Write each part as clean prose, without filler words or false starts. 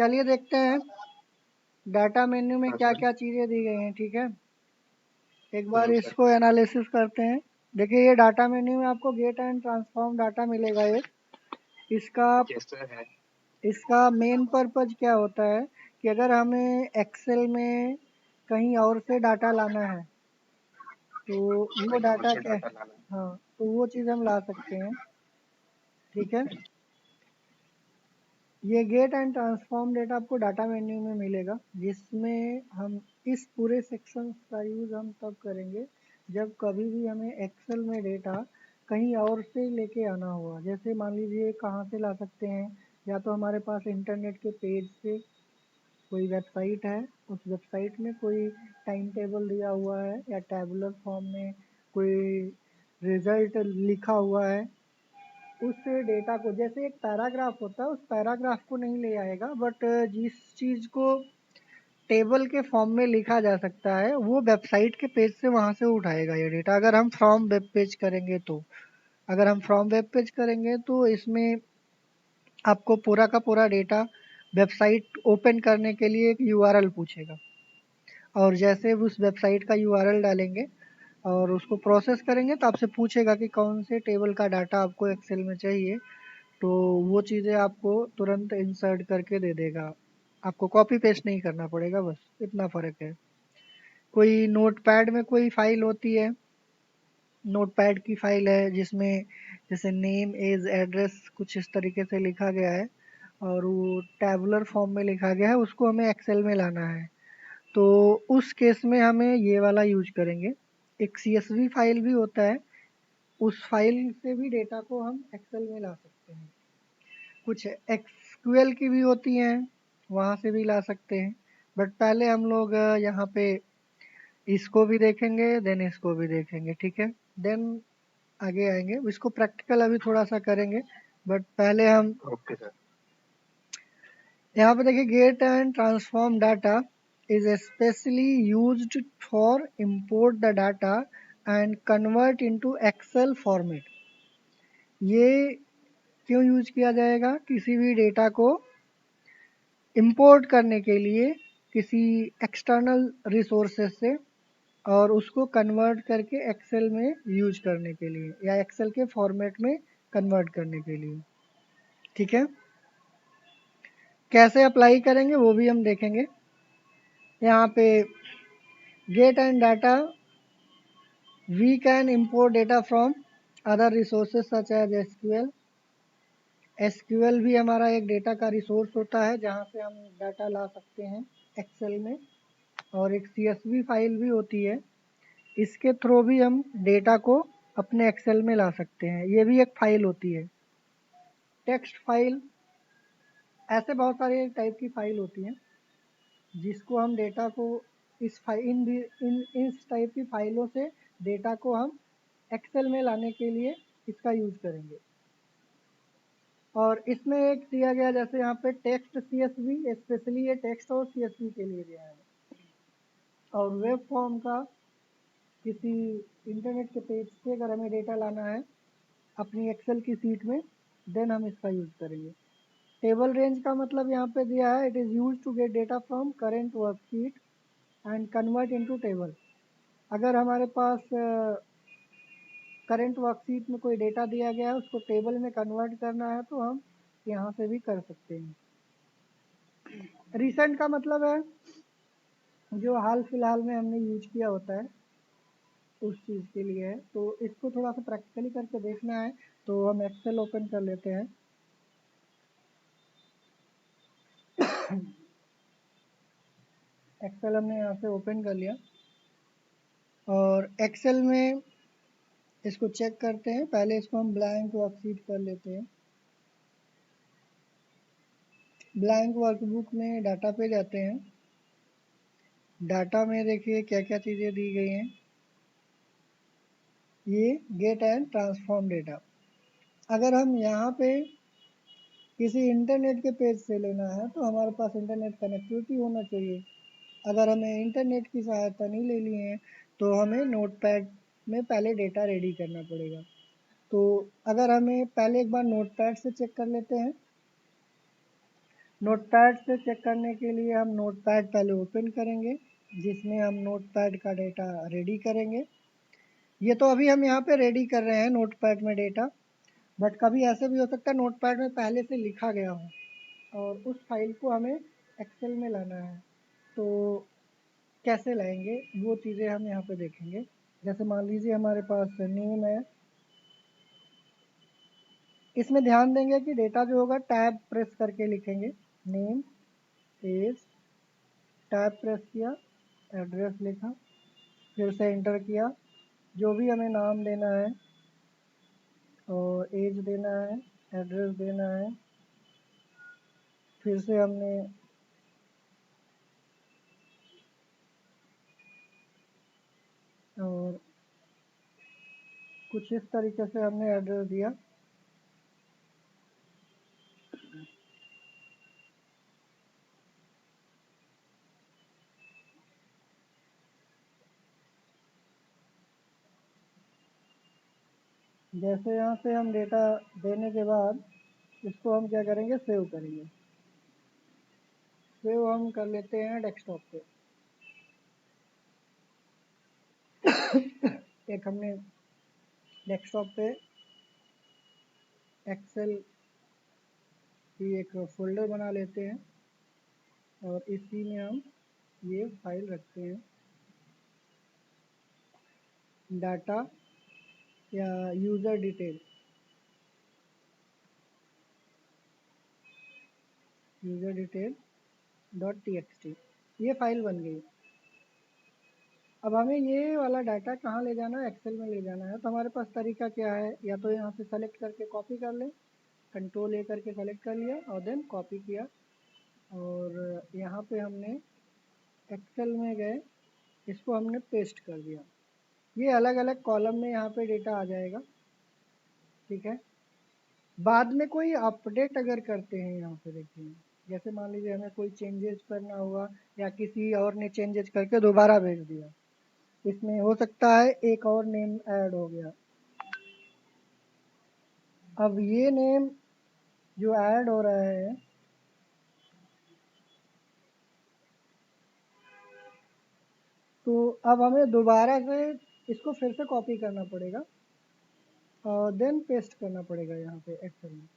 चलिए देखते हैं डाटा मेन्यू में हाँ क्या सर। क्या चीज़ें दी गई हैं। ठीक है, एक बार सर। इसको एनालिसिस करते हैं। देखिए ये डाटा मेन्यू में आपको गेट एंड ट्रांसफॉर्म डाटा मिलेगा। ये इसका यस सर है। इसका मेन पर्पज क्या होता है कि अगर हमें एक्सेल में कहीं और से डाटा लाना है तो वो कहीं और डाटा से क्या, डाटा लाना। हाँ, तो वो चीज़ हम ला सकते हैं। ठीक है, ये गेट एंड ट्रांसफॉर्म डेटा आपको डाटा मेन्यू में मिलेगा, जिसमें हम इस पूरे सेक्शन का यूज़ हम तब करेंगे जब कभी भी हमें एक्सेल में डेटा कहीं और से लेके आना हुआ। जैसे मान लीजिए कहाँ से ला सकते हैं, या तो हमारे पास इंटरनेट के पेज से कोई वेबसाइट है, उस वेबसाइट में कोई टाइम टेबल दिया हुआ है, या टैबुलर फॉर्म में कोई रिजल्ट लिखा हुआ है, उस डेटा को, जैसे एक पैराग्राफ होता है, उस पैराग्राफ को नहीं ले आएगा, बट जिस चीज़ को टेबल के फॉर्म में लिखा जा सकता है वो वेबसाइट के पेज से वहाँ से उठाएगा ये डेटा। अगर हम फ्रॉम वेब पेज करेंगे तो, अगर हम फ्रॉम वेब पेज करेंगे तो इसमें आपको पूरा का पूरा डेटा वेबसाइट ओपन करने के लिए एक यूआरएल पूछेगा, और जैसे उस वेबसाइट का यूआरएल डालेंगे और उसको प्रोसेस करेंगे तो आपसे पूछेगा कि कौन से टेबल का डाटा आपको एक्सेल में चाहिए, तो वो चीज़ें आपको तुरंत इंसर्ट करके दे देगा। आपको कॉपी पेस्ट नहीं करना पड़ेगा, बस इतना फ़र्क है। कोई नोटपैड में कोई फ़ाइल होती है, नोटपैड की फ़ाइल है जिसमें जैसे नेम, एज, एड्रेस कुछ इस तरीके से लिखा गया है और वो टैबुलर फॉर्म में लिखा गया है, उसको हमें एक्सेल में लाना है, तो उस केस में हमें ये वाला यूज करेंगे। एक CSV फाइल भी होता है, उस फाइल से भी डेटा को हम एक्सेल में ला सकते हैं। कुछ SQL की भी होती हैं, वहाँ से भी ला सकते हैं, बट पहले हम लोग यहाँ पे इसको भी देखेंगे, देन इसको भी देखेंगे। ठीक है, देन आगे आएंगे, इसको प्रैक्टिकल अभी थोड़ा सा करेंगे, बट पहले हम ओके सर। यहाँ पे देखिए get and transform data is specially used for import the data and convert into excel format. ये क्यों यूज किया जाएगा? किसी भी डेटा को इंपोर्ट करने के लिए किसी एक्सटर्नल रिसोर्सेज से, और उसको कन्वर्ट करके एक्सेल में यूज करने के लिए, या एक्सेल के फॉर्मेट में कन्वर्ट करने के लिए। ठीक है, कैसे अप्लाई करेंगे वो भी हम देखेंगे। यहाँ पे get and data, we can import data from other resources such as SQL। SQL भी हमारा एक डेटा का रिसोर्स होता है जहाँ से हम डाटा ला सकते हैं एक्सेल में, और एक CSV फाइल भी होती है, इसके थ्रू भी हम डेटा को अपने एक्सेल में ला सकते हैं। ये भी एक फाइल होती है, टेक्स्ट फाइल, ऐसे बहुत सारे टाइप की फाइल होती हैं जिसको हम डेटा को इस टाइप की फाइलों से डेटा को हम एक्सेल में लाने के लिए इसका यूज करेंगे। और इसमें एक दिया गया, जैसे यहाँ पे टेक्स्ट CSV, स्पेशली ये टेक्स्ट और CSV के लिए दिया है। और वेब फॉर्म का किसी इंटरनेट के पेज से अगर हमें डेटा लाना है अपनी एक्सेल की सीट में, देन हम इसका यूज करेंगे। टेबल रेंज का मतलब यहाँ पे दिया है, it is use to get data from current worksheet and convert into table. अगर हमारे पास करंट वर्कशीट में कोई डेटा दिया गया है, उसको टेबल में कन्वर्ट करना है, तो हम यहाँ से भी कर सकते हैं। रिसेंट का मतलब है जो हाल फिलहाल में हमने यूज किया होता है उस चीज़ के लिए है। तो इसको थोड़ा सा प्रैक्टिकली करके देखना है, तो हम एक्सेल ओपन कर लेते हैं। एक्सेल हमने यहाँ से ओपन कर लिया, और एक्सेल में इसको चेक करते हैं। पहले इसको हम ब्लैंक वर्कशीट कर लेते हैं। ब्लैंक वर्कबुक में डाटा पे जाते हैं। डाटा में देखिए क्या क्या चीज़ें दी गई हैं। ये गेट एंड ट्रांसफॉर्म डेटा, अगर हम यहाँ पे किसी इंटरनेट के पेज से लेना है तो हमारे पास इंटरनेट कनेक्टिविटी होना चाहिए। अगर हमें इंटरनेट की सहायता नहीं लेनी है तो हमें नोटपैड में पहले डेटा रेडी करना पड़ेगा। तो अगर हमें पहले एक बार नोटपैड से चेक कर लेते हैं, नोटपैड से चेक करने के लिए हम नोटपैड पहले ओपन करेंगे, जिसमें हम नोटपैड का डेटा रेडी करेंगे। ये तो अभी हम यहाँ पे रेडी कर रहे हैं नोटपैड में डेटा, बट कभी ऐसे भी हो सकता है नोटपैड में पहले से लिखा गया हो और उस फाइल को हमें एक्सेल में लाना है। तो कैसे लाएंगे वो चीज़ें हम यहाँ पे देखेंगे। जैसे मान लीजिए हमारे पास नेम है, इसमें ध्यान देंगे कि डेटा जो होगा टैब प्रेस करके लिखेंगे। नेम पेज, टैब प्रेस किया, एड्रेस लिखा, फिर से एंटर किया, जो भी हमें नाम देना है और एज देना है, एड्रेस देना है, फिर से हमने और कुछ इस तरीके से हमने एड्रेस दिया। जैसे यहाँ से हम डेटा देने के बाद इसको हम क्या करेंगे, सेव करेंगे। सेव हम कर लेते हैं डेस्कटॉप पे। एक हमने डेस्कटॉप पे एक्सेल की एक फोल्डर बना लेते हैं और इसी में हम ये फाइल रखते हैं, डाटा या user detail, user detail .txt, ये फाइल बन गई। अब हमें ये वाला डाटा कहाँ ले जाना है, एक्सेल में ले जाना है। तो हमारे पास तरीका क्या है, या तो यहाँ से सेलेक्ट करके कॉपी कर लें, कंट्रोल ए करके सेलेक्ट कर लिया और देन कॉपी किया और यहाँ पे हमने एक्सेल में गए, इसको हमने पेस्ट कर दिया। ये अलग अलग कॉलम में यहाँ पे डेटा आ जाएगा, ठीक है। बाद में कोई अपडेट अगर करते हैं, यहाँ पे देखिए, जैसे मान लीजिए हमें कोई चेंजेस करना हुआ या किसी और ने चेंजेस करके दोबारा भेज दिया, इसमें हो सकता है एक और नेम ऐड हो गया। अब ये नेम जो ऐड हो रहा है, तो अब हमें दोबारा से इसको फिर से कॉपी करना पड़ेगा और देन पेस्ट करना पड़ेगा यहाँ पे एक्सेल में।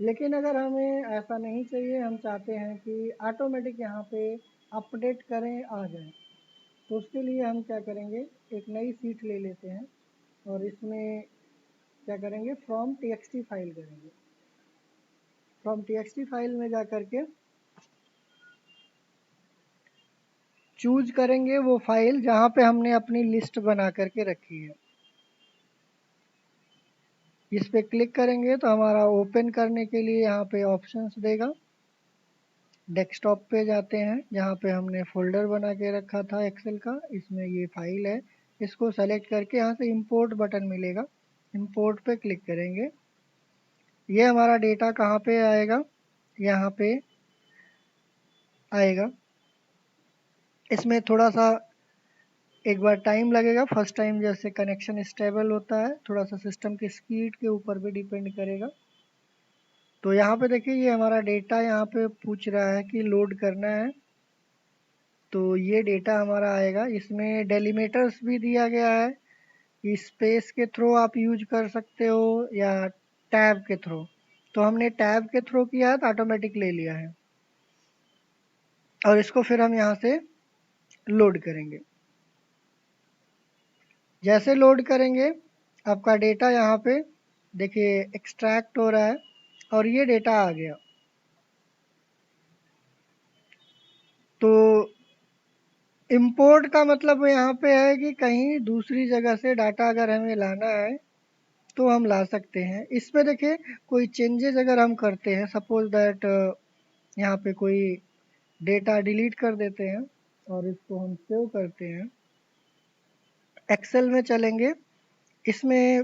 लेकिन अगर हमें ऐसा नहीं चाहिए, हम चाहते हैं कि ऑटोमेटिक यहाँ पे अपडेट करें आ जाए, तो उसके लिए हम क्या करेंगे, एक नई सीट ले लेते हैं और इसमें क्या करेंगे, फ्रॉम टीएक्सटी फाइल करेंगे। फ्रॉम टीएक्सटी फाइल में जा करके चूज करेंगे वो फाइल जहाँ पे हमने अपनी लिस्ट बना करके रखी है। इस पे क्लिक करेंगे तो हमारा ओपन करने के लिए यहाँ पे ऑप्शंस देगा। डेस्कटॉप पे जाते हैं, जहाँ पे हमने फोल्डर बना के रखा था एक्सेल का, इसमें ये फाइल है। इसको सेलेक्ट करके यहाँ से इंपोर्ट बटन मिलेगा, इंपोर्ट पे क्लिक करेंगे। ये हमारा डेटा कहाँ पे आएगा, यहाँ पे आएगा। इसमें थोड़ा सा एक बार टाइम लगेगा, फर्स्ट टाइम जैसे कनेक्शन स्टेबल होता है, थोड़ा सा सिस्टम की स्पीड के ऊपर भी डिपेंड करेगा। तो यहाँ पे देखिए, ये हमारा डेटा यहाँ पे पूछ रहा है कि लोड करना है, तो ये डेटा हमारा आएगा। इसमें डेलीमीटर्स भी दिया गया है, स्पेस के थ्रू आप यूज कर सकते हो या टैब के थ्रू। तो हमने टैब के थ्रू किया है तो ऑटोमेटिक ले लिया है और इसको फिर हम यहाँ से लोड करेंगे। जैसे लोड करेंगे आपका डेटा यहाँ पे देखिए एक्सट्रैक्ट हो रहा है और ये डेटा आ गया। तो इंपोर्ट का मतलब यहाँ पे है कि कहीं दूसरी जगह से डाटा अगर हमें लाना है तो हम ला सकते हैं। इसमें देखिए कोई चेंजेस अगर हम करते हैं, सपोज दैट यहाँ पे कोई डेटा डिलीट कर देते हैं और इसको हम सेव करते हैं, एक्सेल में चलेंगे, इसमें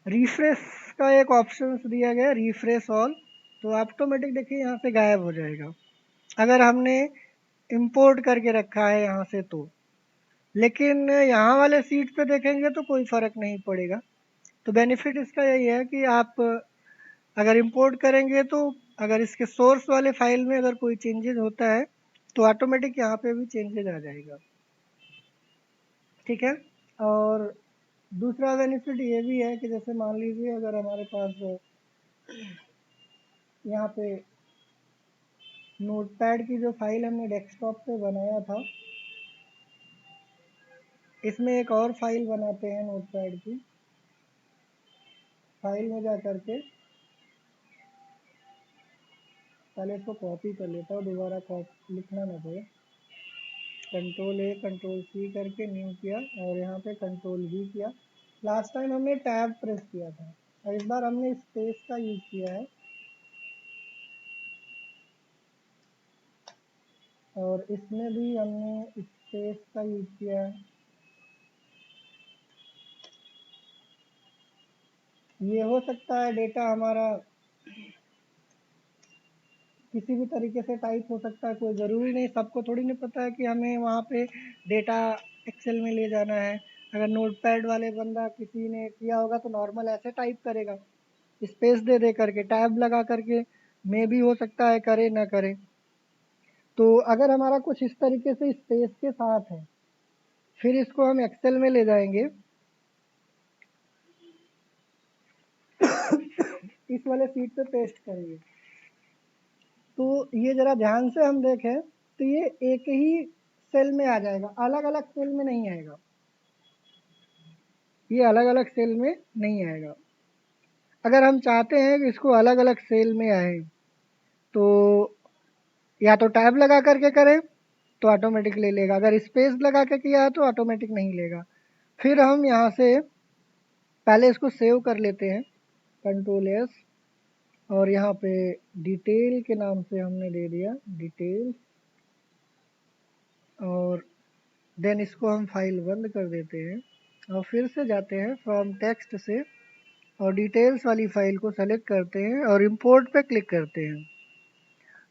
रिफ्रेश का एक ऑप्शन दिया गया है, रिफ्रेश ऑल, तो ऑटोमेटिक देखिए यहाँ से गायब हो जाएगा अगर हमने इंपोर्ट करके रखा है यहाँ से तो। लेकिन यहाँ वाले सीट पे देखेंगे तो कोई फ़र्क नहीं पड़ेगा। तो बेनिफिट इसका यही है कि आप अगर इंपोर्ट करेंगे तो अगर इसके सोर्स वाले फाइल में अगर कोई चेंजेस होता है तो ऑटोमेटिक यहाँ पे भी चेंजेस आ जाएगा। ठीक है। और दूसरा बेनिफिट ये भी है कि जैसे मान लीजिए अगर हमारे पास यहाँ पे नोटपैड की जो फाइल हमने डेस्कटॉप पे बनाया था, इसमें एक और फाइल बनाते हैं नोटपैड की। फाइल में जा करके पहले इसको कॉपी कर लेता हूँ, दोबारा लिखना ना पड़े। कंट्रोल ए कंट्रोल सी करके न्यू किया और यहाँ पे कंट्रोल वी किया। लास्ट टाइम हमने टैब प्रेस किया था और इस बार हमने स्पेस का यूज किया है और इसमें भी हमने स्पेस का यूज किया है। ये हो सकता है डेटा हमारा किसी भी तरीके से टाइप हो सकता है, कोई ज़रूरी नहीं, सबको थोड़ी नहीं पता है कि हमें वहाँ पे डेटा एक्सेल में ले जाना है। अगर नोटपैड वाले बंदा किसी ने किया होगा तो नॉर्मल ऐसे टाइप करेगा, स्पेस दे दे करके, टैब लगा करके में भी हो सकता है करे ना करे। तो अगर हमारा कुछ इस तरीके से स्पेस के साथ है, फिर इसको हम एक्सेल में ले जाएंगे इस वाले सीट पे पेस्ट करेंगे। तो ये ज़रा ध्यान से हम देखें तो ये एक ही सेल में आ जाएगा, अलग अलग सेल में नहीं आएगा। ये अलग अलग सेल में नहीं आएगा। अगर हम चाहते हैं कि इसको अलग अलग सेल में आए तो या तो टैब लगा करके करें तो ऑटोमेटिक ले लेगा, अगर स्पेस लगा के किया है तो ऑटोमेटिक नहीं लेगा। फिर हम यहाँ से पहले इसको सेव कर लेते हैं, कंट्रोल एस, और यहाँ पे डिटेल के नाम से हमने दे दिया डिटेल, और देन इसको हम फाइल बंद कर देते हैं और फिर से जाते हैं फ्रॉम टेक्स्ट से और डिटेल्स वाली फाइल को सेलेक्ट करते हैं और इंपोर्ट पे क्लिक करते हैं।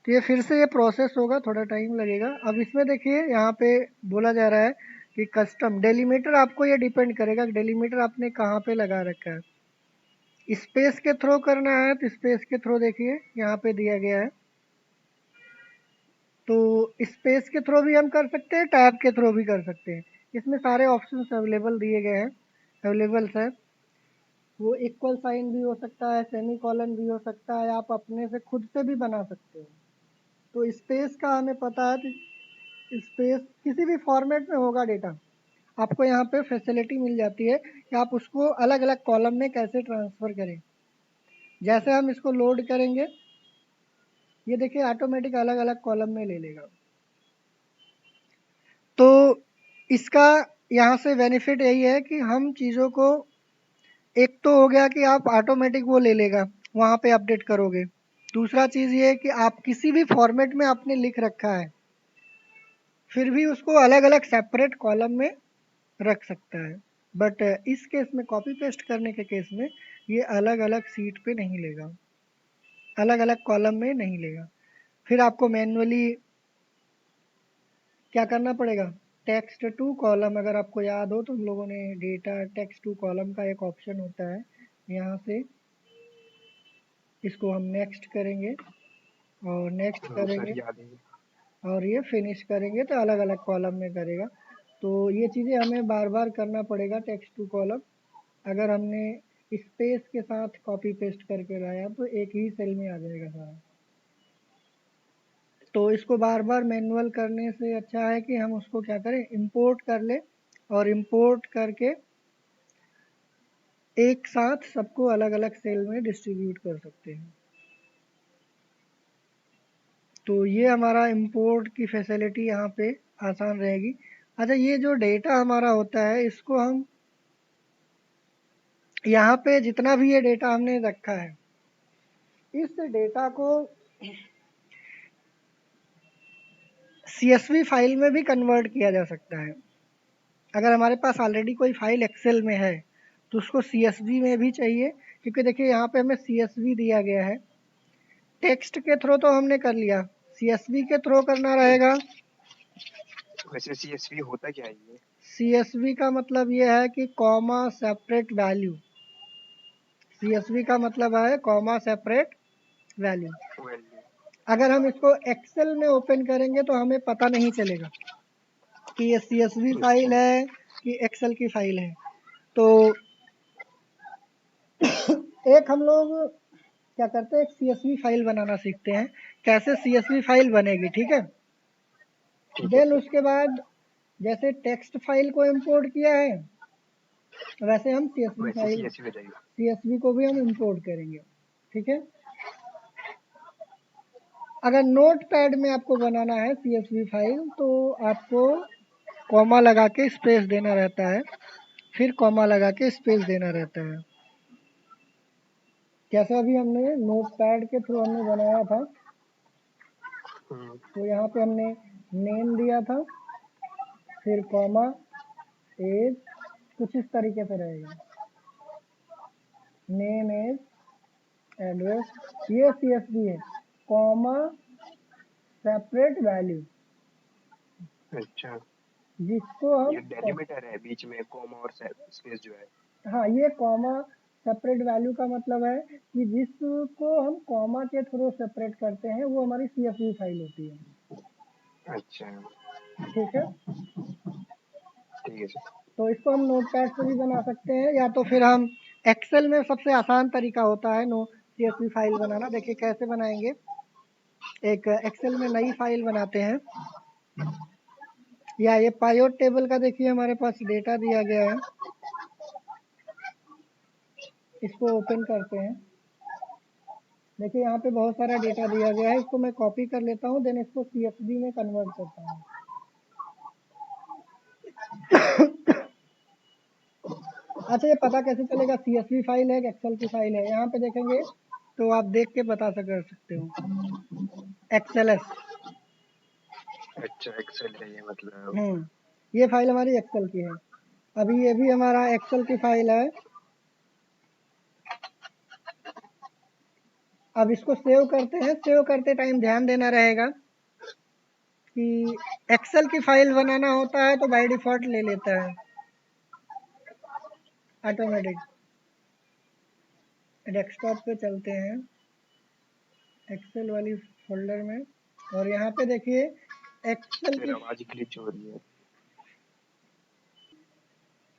तो ये फिर से ये प्रोसेस होगा, थोड़ा टाइम लगेगा। अब इसमें देखिए यहाँ पे बोला जा रहा है कि कस्टम डेलीमीटर, आपको ये डिपेंड करेगा कि डेलीमीटर आपने कहाँ पे लगा रखा है। स्पेस के थ्रू करना है तो स्पेस के थ्रू देखिए यहाँ पे दिया गया है, तो स्पेस के थ्रू भी हम कर सकते हैं, टैब के थ्रू भी कर सकते हैं। इसमें सारे ऑप्शंस अवेलेबल दिए गए हैं, अवेलेबल्स है। वो इक्वल साइन भी हो सकता है, सेमी कॉलन भी हो सकता है, आप अपने से खुद से भी बना सकते हो। तो स्पेस का हमें पता है, तो स्पेस किसी भी फॉर्मेट में होगा डेटा, आपको यहाँ पे फैसिलिटी मिल जाती है कि आप उसको अलग अलग कॉलम में कैसे ट्रांसफ़र करें। जैसे हम इसको लोड करेंगे, ये देखिए ऑटोमेटिक अलग अलग कॉलम में ले लेगा। तो इसका यहाँ से बेनिफिट यही है कि हम चीज़ों को, एक तो हो गया कि आप ऑटोमेटिक वो ले लेगा, वहाँ पे अपडेट करोगे। दूसरा चीज़ ये है कि आप किसी भी फॉर्मेट में आपने लिख रखा है, फिर भी उसको अलग अलग सेपरेट कॉलम में रख सकता है। बट इस केस में, कॉपी पेस्ट करने के केस में, ये अलग अलग सीट पे नहीं लेगा, अलग अलग कॉलम में नहीं लेगा। फिर आपको मैन्युअली क्या करना पड़ेगा, टेक्स्ट टू कॉलम, अगर आपको याद हो तो हम लोगों ने डेटा टेक्स्ट टू कॉलम का एक ऑप्शन होता है, यहाँ से इसको हम नेक्स्ट करेंगे और नेक्स्ट हाँ सर, करेंगे याद है। और ये फिनिश करेंगे तो अलग अलग कॉलम में करेगा। तो ये चीज़ें हमें बार बार करना पड़ेगा, टेक्स्ट टू कॉलम। अगर हमने स्पेस के साथ कॉपी पेस्ट करके लाया तो एक ही सेल में आ जाएगा सारा। तो इसको बार बार मैनुअल करने से अच्छा है कि हम उसको क्या करें, इंपोर्ट कर ले और इंपोर्ट करके एक साथ सबको अलग अलग सेल में डिस्ट्रीब्यूट कर सकते हैं। तो ये हमारा इंपोर्ट की फैसिलिटी यहाँ पे आसान रहेगी। अच्छा, ये जो डेटा हमारा होता है इसको हम यहाँ पे जितना भी ये डेटा हमने रखा है, इस डेटा को CSV फाइल में भी कन्वर्ट किया जा सकता है। अगर हमारे पास ऑलरेडी कोई फाइल एक्सेल में है तो उसको CSV में भी चाहिए, क्योंकि देखिए यहाँ पे हमें CSV दिया गया है। टेक्स्ट के थ्रू तो हमने कर लिया, CSV के थ्रू करना रहेगा। वैसे CSV होता क्या है ये? CSV का मतलब ये है कि कॉमा सेपरेट वैल्यू। CSV का मतलब है कॉमा सेपरेट वैल्यू। वैल्यू। अगर हम इसको एक्सेल में ओपन करेंगे तो हमें पता नहीं चलेगा कि ये CSV फाइल है कि एक्सेल की फाइल है। तो एक हम लोग क्या करते हैं, एक CSV फाइल बनाना सीखते हैं, कैसे CSV फाइल बनेगी, ठीक है। देन उसके बाद जैसे टेक्स्ट फाइल को इंपोर्ट किया है वैसे हम CSV फाइल CSV को भी हम इंपोर्ट करेंगे, ठीक है। अगर नोट पैड में आपको बनाना है CSV फाइल तो आपको कॉमा लगा के स्पेस देना रहता है, फिर कॉमा लगा के स्पेस देना रहता है। जैसा अभी हमने नोट पैड के थ्रू हमने बनाया था, तो यहाँ पे हमने नेम दिया था, फिर कॉमा, एज, कुछ इस तरीके से रहेगा, नेम, एज, एड्रेस, ये CSV है, कॉमा सेपरेट वैल्यू। अच्छा, जिसको हम ये डेलिमिटर है बीच में कॉमा और स्पेस जो है। हाँ, ये कॉमा सेपरेट वैल्यू का मतलब है कि जिसको हम कॉमा के थ्रू सेपरेट करते हैं वो हमारी CSV फाइल होती है। अच्छा, ठीक है, ठीक है सर। तो इसको हम नोटपैड से भी बना सकते हैं, या तो फिर हम एक्सेल में सबसे आसान तरीका होता है CSV फाइल बनाना। देखिए कैसे बनाएंगे। एक एक्सेल में नई फाइल बनाते हैं, या ये पायोट टेबल का देखिए हमारे पास डेटा दिया गया है, इसको ओपन करते हैं। देखिए यहाँ पे बहुत सारा डेटा दिया गया है, इसको मैं कॉपी कर लेता हूँ, देन इसको CSV में कन्वर्ट करता हूँ। अच्छा, ये पता कैसे चलेगा CSV फाइल है कि एक्सेल की फाइल है? यहाँ पे देखेंगे तो आप देख के बता सकते हो, XLS। अच्छा, एक्सेल है ये मतलब। ये फाइल हमारी एक्सेल की है। अभी ये भी हमारा एक्सेल की फाइल है। अब इसको सेव करते हैं। सेव करते टाइम ध्यान देना रहेगा कि एक्सेल की फाइल बनाना होता है तो बाय डिफॉल्ट ले लेता है ऑटोमेटिक। डेस्कटॉप पे चलते हैं, एक्सेल वाली फोल्डर में, और यहाँ पे देखिए एक्सेल की आवाज ग्लिच हो रही है।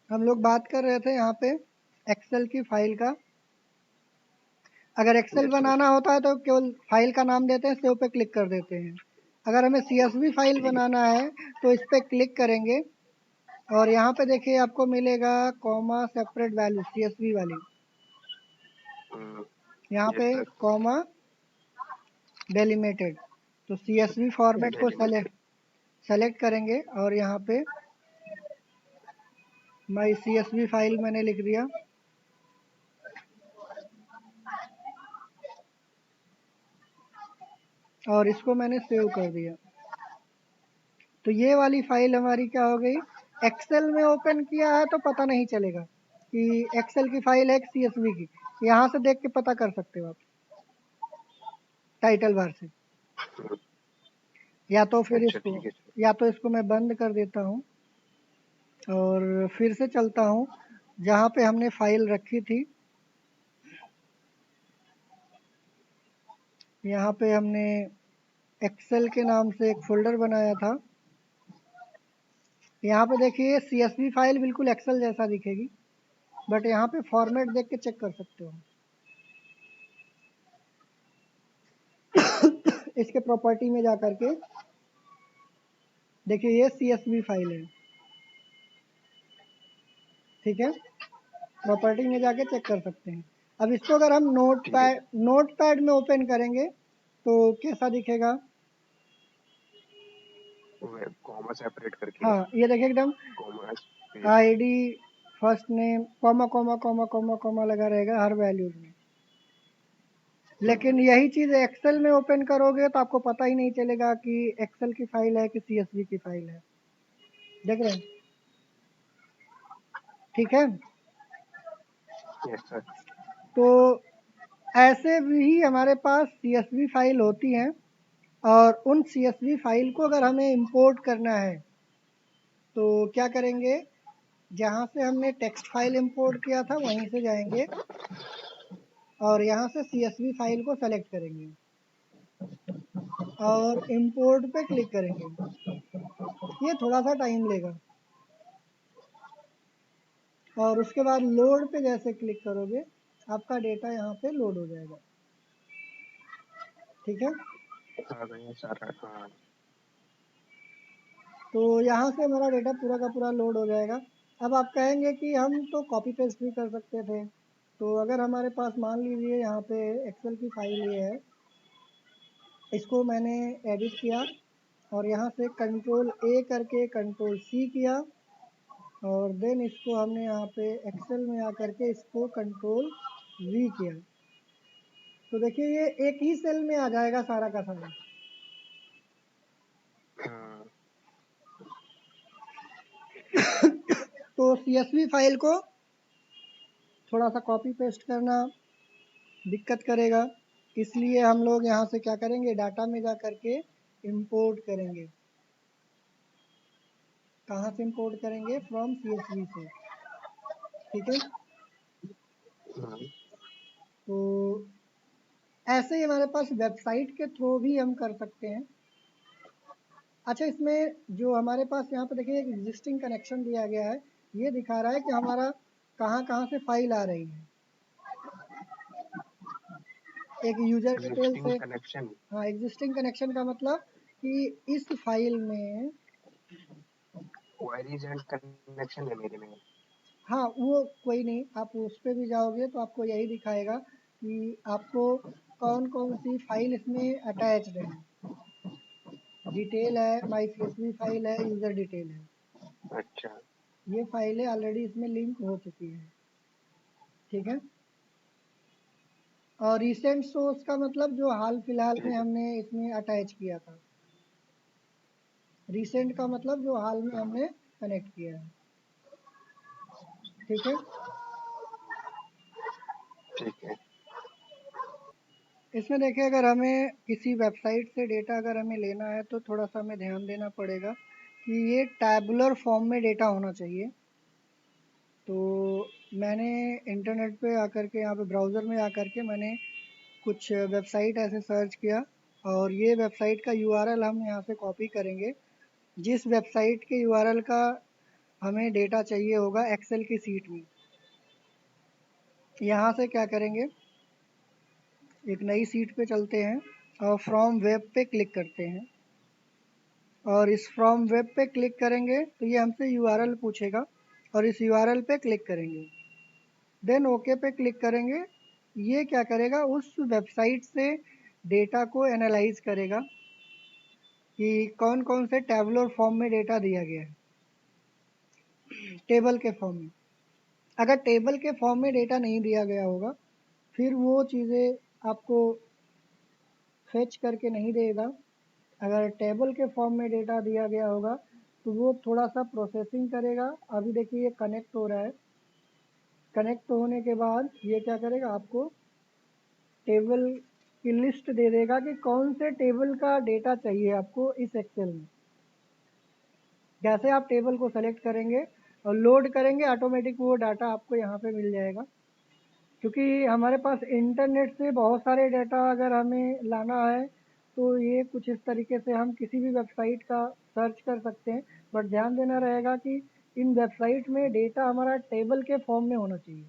हम लोग बात कर रहे थे यहाँ पे एक्सेल की फाइल का। अगर एक्सेल बनाना होता है तो केवल फाइल का नाम देते हैं, सेव पे क्लिक कर देते हैं। अगर हमें CSV फाइल बनाना है तो इस पे क्लिक करेंगे और यहाँ पे देखिए आपको मिलेगा कॉमा सेपरेट वैल्यू CSV वाली। यहाँ पे कॉमा डेलिमिटेड, तो CSV फॉर्मेट को सेलेक्ट करेंगे और यहाँ पे माई CSV फाइल मैंने लिख दिया। और इसको मैंने सेव कर दिया। तो ये वाली फाइल हमारी क्या हो गई, एक्सेल में ओपन किया है तो पता नहीं चलेगा कि एक्सेल की फाइल है CSV की। यहाँ से देख के पता कर सकते हो आप टाइटल बार से। या तो फिर इसको मैं बंद कर देता हूँ और फिर से चलता हूँ जहाँ पे हमने फाइल रखी थी। यहाँ पे हमने एक्सेल के नाम से एक फोल्डर बनाया था। यहाँ पे देखिए CSV फाइल बिल्कुल एक्सेल जैसा दिखेगी, बट यहाँ पे फॉर्मेट देख के चेक कर सकते हो। इसके प्रॉपर्टी में जाकर के देखिए ये CSV फाइल है, ठीक है। प्रॉपर्टी में जाके चेक कर सकते हैं। अब इसको अगर हम नोट पैड में ओपन करेंगे तो कैसा दिखेगा, कॉमा सेपरेट करके। हाँ, ये देखिए एकदम ID first name comma comma comma comma comma लगा रहेगा हर वैल्यूज में। लेकिन यही चीज़ एक्सेल में ओपन करोगे तो आपको पता ही नहीं चलेगा कि एक्सेल की फाइल है कि CSV की फाइल है। देख रहे हैं, ठीक है। Yes sir. तो ऐसे भी हमारे पास CSV फाइल होती हैं, और उन CSV फाइल को अगर हमें इंपोर्ट करना है तो क्या करेंगे, जहाँ से हमने टेक्स्ट फाइल इंपोर्ट किया था वहीं से जाएंगे और यहाँ से CSV फाइल को सेलेक्ट करेंगे और इंपोर्ट पे क्लिक करेंगे। ये थोड़ा सा टाइम लेगा और उसके बाद लोड पे जैसे क्लिक करोगे आपका डेटा यहाँ पे लोड हो जाएगा। ठीक है, आ गया सारा। हाँ तो यहाँ से हमारा डेटा पूरा का पूरा लोड हो जाएगा। अब आप कहेंगे कि हम तो कॉपी पेस्ट भी कर सकते थे, तो अगर हमारे पास मान लीजिए यहाँ पे एक्सेल की फाइल ये है, इसको मैंने एडिट किया और यहाँ से कंट्रोल A करके कंट्रोल C किया और देन इसको हमने यहाँ पे एक्सेल में आकर के इसको कंट्रोल V किया, तो देखिए ये एक ही सेल में आ जाएगा सारा का सारा। हाँ तो CSV फाइल को थोड़ा सा कॉपी पेस्ट करना दिक्कत करेगा, इसलिए हम लोग यहाँ से क्या करेंगे, डाटा में जा करके इंपोर्ट करेंगे। कहाँ से इंपोर्ट करेंगे, फ्रॉम CSV से। ठीक है, हाँ, तो ऐसे ही हमारे पास वेबसाइट के थ्रू भी हम कर सकते हैं। अच्छा, इसमें जो हमारे पास यहाँ पे देखिए एक एग्जिस्टिंग कनेक्शन दिया गया है, ये दिखा रहा है कि हमारा कहाँ कहाँ से फाइल आ रही है। एक यूजर डिटेल एग्जिस्टिंग से, कनेक्शन। हाँ एग्जिस्टिंग कनेक्शन का मतलब कि इस फाइल में, क्वेरीज एंड कनेक्शन है मेरे में। हाँ वो कोई नहीं, आप उस पर भी जाओगे तो आपको यही दिखाएगा कि आपको कौन कौन सी फाइल इसमें अटैच्ड है। डिटेल है, माई CSV फाइल है, यूज़र डिटेल है, अच्छा। ये फाइलें ऑलरेडी इसमें लिंक हो चुकी है। ठीक है, और रिसेंट सोर्स का मतलब जो हाल फिलहाल में ठीक है। हमने इसमें अटैच किया था। रिसेंट का मतलब जो हाल में हमने कनेक्ट किया है। ठीक है, ठीक है। इसमें देखिए अगर हमें किसी वेबसाइट से डेटा अगर हमें लेना है तो थोड़ा सा हमें ध्यान देना पड़ेगा कि ये टैबुलर फॉर्म में डेटा होना चाहिए। तो मैंने इंटरनेट पे आकर के, यहाँ पे ब्राउज़र में आकर के मैंने कुछ वेबसाइट ऐसे सर्च किया और ये वेबसाइट का URL हम यहाँ से कॉपी करेंगे। जिस वेबसाइट के URL का हमें डेटा चाहिए होगा एक्सेल की सीट में, यहाँ से क्या करेंगे, एक नई सीट पे चलते हैं और फ्रॉम वेब पे क्लिक करते हैं और इस फ्रॉम वेब पे क्लिक करेंगे तो ये हमसे URL पूछेगा और इस URL पे क्लिक करेंगे, देन ओके पे क्लिक करेंगे। ये क्या करेगा, उस वेबसाइट से डेटा को एनालाइज करेगा कि कौन कौन से टैबुलर फॉर्म में डेटा दिया गया है, टेबल के फॉर्म में। अगर टेबल के फॉर्म में डेटा नहीं दिया गया होगा फिर वो चीज़ें आपको फेच करके नहीं देगा। अगर टेबल के फॉर्म में डेटा दिया गया होगा तो वो थोड़ा सा प्रोसेसिंग करेगा। अभी देखिए ये कनेक्ट हो रहा है, कनेक्ट होने के बाद ये क्या करेगा, आपको टेबल की लिस्ट दे देगा कि कौन से टेबल का डेटा चाहिए आपको इस एक्सेल में। जैसे आप टेबल को सेलेक्ट करेंगे और लोड करेंगे ऑटोमेटिक वो डाटा आपको यहाँ पे मिल जाएगा। क्योंकि हमारे पास इंटरनेट से बहुत सारे डाटा अगर हमें लाना है तो ये कुछ इस तरीके से हम किसी भी वेबसाइट का सर्च कर सकते हैं, बट ध्यान देना रहेगा कि इन वेबसाइट में डेटा हमारा टेबल के फॉर्म में होना चाहिए।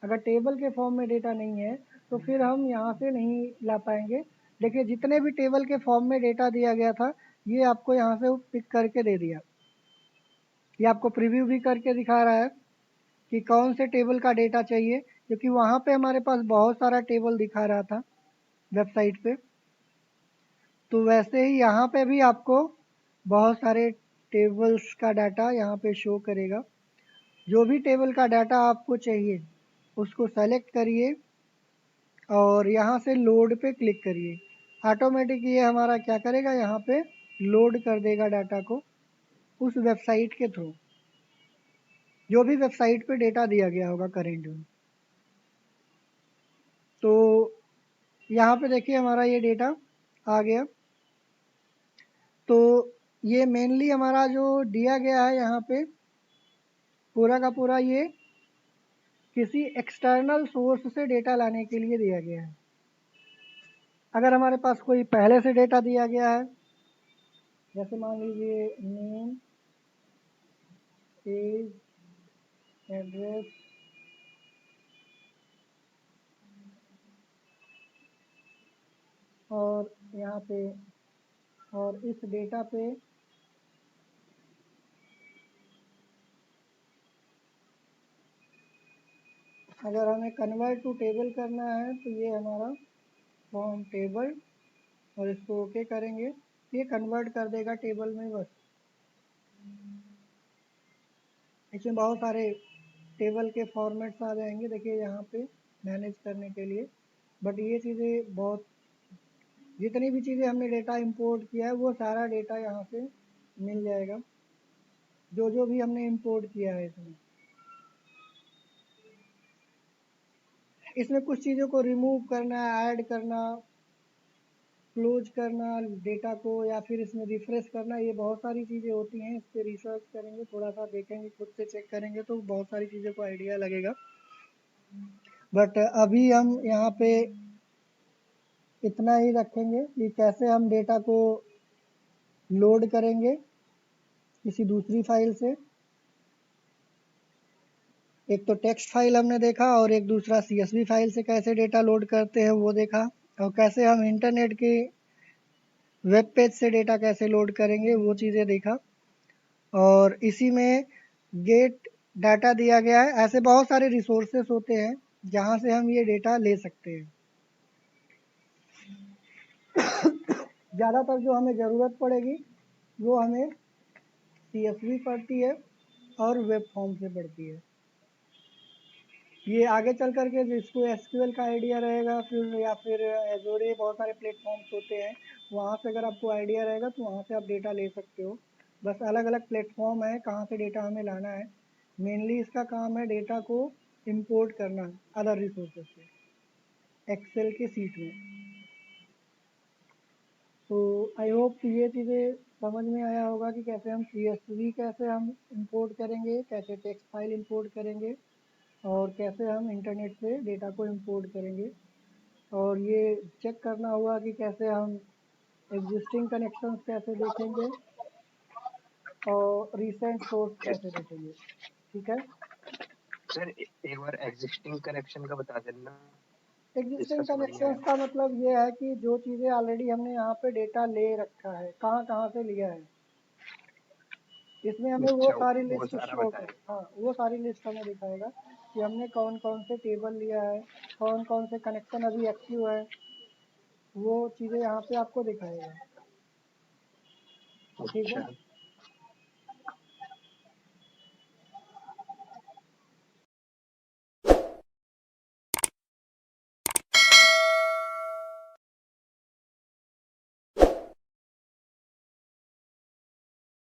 अगर टेबल के फॉर्म में डेटा नहीं है तो फिर हम यहाँ से नहीं ला पाएंगे। देखिए जितने भी टेबल के फॉर्म में डेटा दिया गया था ये आपको यहाँ से पिक करके दे दिया। ये आपको प्रीव्यू भी करके दिखा रहा है कि कौन से टेबल का डेटा चाहिए, क्योंकि वहाँ पे हमारे पास बहुत सारा टेबल दिखा रहा था वेबसाइट पे। तो वैसे ही यहाँ पे भी आपको बहुत सारे टेबल्स का डाटा यहाँ पे शो करेगा। जो भी टेबल का डाटा आपको चाहिए उसको सेलेक्ट करिए और यहाँ से लोड पे क्लिक करिए। ऑटोमेटिक ये हमारा क्या करेगा, यहाँ पे लोड कर देगा डाटा को उस वेबसाइट के थ्रू, जो भी वेबसाइट पे डेटा दिया गया होगा करेंट में। तो यहाँ पे देखिए हमारा ये डेटा आ गया। तो ये मेनली हमारा जो दिया गया है यहाँ पे पूरा का पूरा ये किसी एक्सटर्नल सोर्स से डेटा लाने के लिए दिया गया है। अगर हमारे पास कोई पहले से डेटा दिया गया है, जैसे मान लीजिए नेम, एज, एड्रेस, और यहाँ पे और इस डेटा पे अगर हमें कन्वर्ट टू टेबल करना है तो ये हमारा फॉर्म टेबल, और इसको ओके करेंगे, ये कन्वर्ट कर देगा टेबल में। बस इसमें बहुत सारे टेबल के फॉर्मेट्स आ जाएंगे, देखिए यहाँ पे मैनेज करने के लिए। बट ये चीज़ें बहुत, जितनी भी चीज़ें हमने डेटा इंपोर्ट किया है वो सारा डेटा यहाँ से मिल जाएगा, जो जो भी हमने इंपोर्ट किया है। इसमें कुछ चीज़ों को रिमूव करना, ऐड करना, क्लोज करना डेटा को, या फिर इसमें रिफ्रेश करना, ये बहुत सारी चीज़ें होती हैं। इस पर रिसर्च करेंगे, थोड़ा सा देखेंगे, खुद से चेक करेंगे तो बहुत सारी चीज़ों को आइडिया लगेगा। बट अभी हम यहाँ पे इतना ही रखेंगे कि कैसे हम डेटा को लोड करेंगे किसी दूसरी फाइल से। एक तो टेक्स्ट फाइल हमने देखा, और एक दूसरा CSV फाइल से कैसे डेटा लोड करते हैं वो देखा, और कैसे हम इंटरनेट की वेब पेज से डेटा कैसे लोड करेंगे वो चीज़ें देखा। और इसी में गेट डाटा दिया गया है। ऐसे बहुत सारे रिसोर्सेस होते हैं जहाँ से हम ये डेटा ले सकते हैं। ज़्यादातर जो हमें ज़रूरत पड़ेगी वो हमें CSV पड़ती है और वेब फॉर्म से पड़ती है। ये आगे चल करके जिसको SQL का आइडिया रहेगा, फिर या फिर एज़ोरे, बहुत सारे प्लेटफॉर्म्स होते हैं, वहाँ से अगर आपको आइडिया रहेगा तो वहाँ से आप डेटा ले सकते हो। बस अलग अलग प्लेटफॉर्म है कहाँ से डेटा हमें लाना है। मेनली इसका काम है डेटा को इंपोर्ट करना अदर रिसोर्सेज से एक्सेल के सीट में। तो आई होप ये चीज़ें समझ में आया होगा कि कैसे हम CSV कैसे हम इंपोर्ट करेंगे, कैसे टेक्स्ट फाइल इंपोर्ट करेंगे, और कैसे हम इंटरनेट से डेटा को इंपोर्ट करेंगे। और ये चेक करना होगा कि कैसे हम एग्जिस्टिंग कनेक्शंस कैसे देखेंगे और रीसेंट सोर्स कैसे देखेंगे। ठीक है, सर एक बार एग्जिस्टिंग कनेक्शन का बता देना, इसका एग्जिस्टिंग समझ नहीं आया। कनेक्शंस का मतलब ये है कि जो चीज़ें ऑलरेडी हमने यहाँ पे डेटा ले रखा है, कहाँ कहाँ से लिया है, इसमें हमें वो अच्छा, सारी वो लिस्ट सारा शो कर, बताएगा। हाँ वो सारी लिस्ट हमें दिखाएगा कि हमने कौन कौन से टेबल लिया है, कौन कौन से कनेक्शन अभी एक्टिव है, वो चीज़ें यहाँ पे आपको दिखाएगा। ठीक अच्छा, है।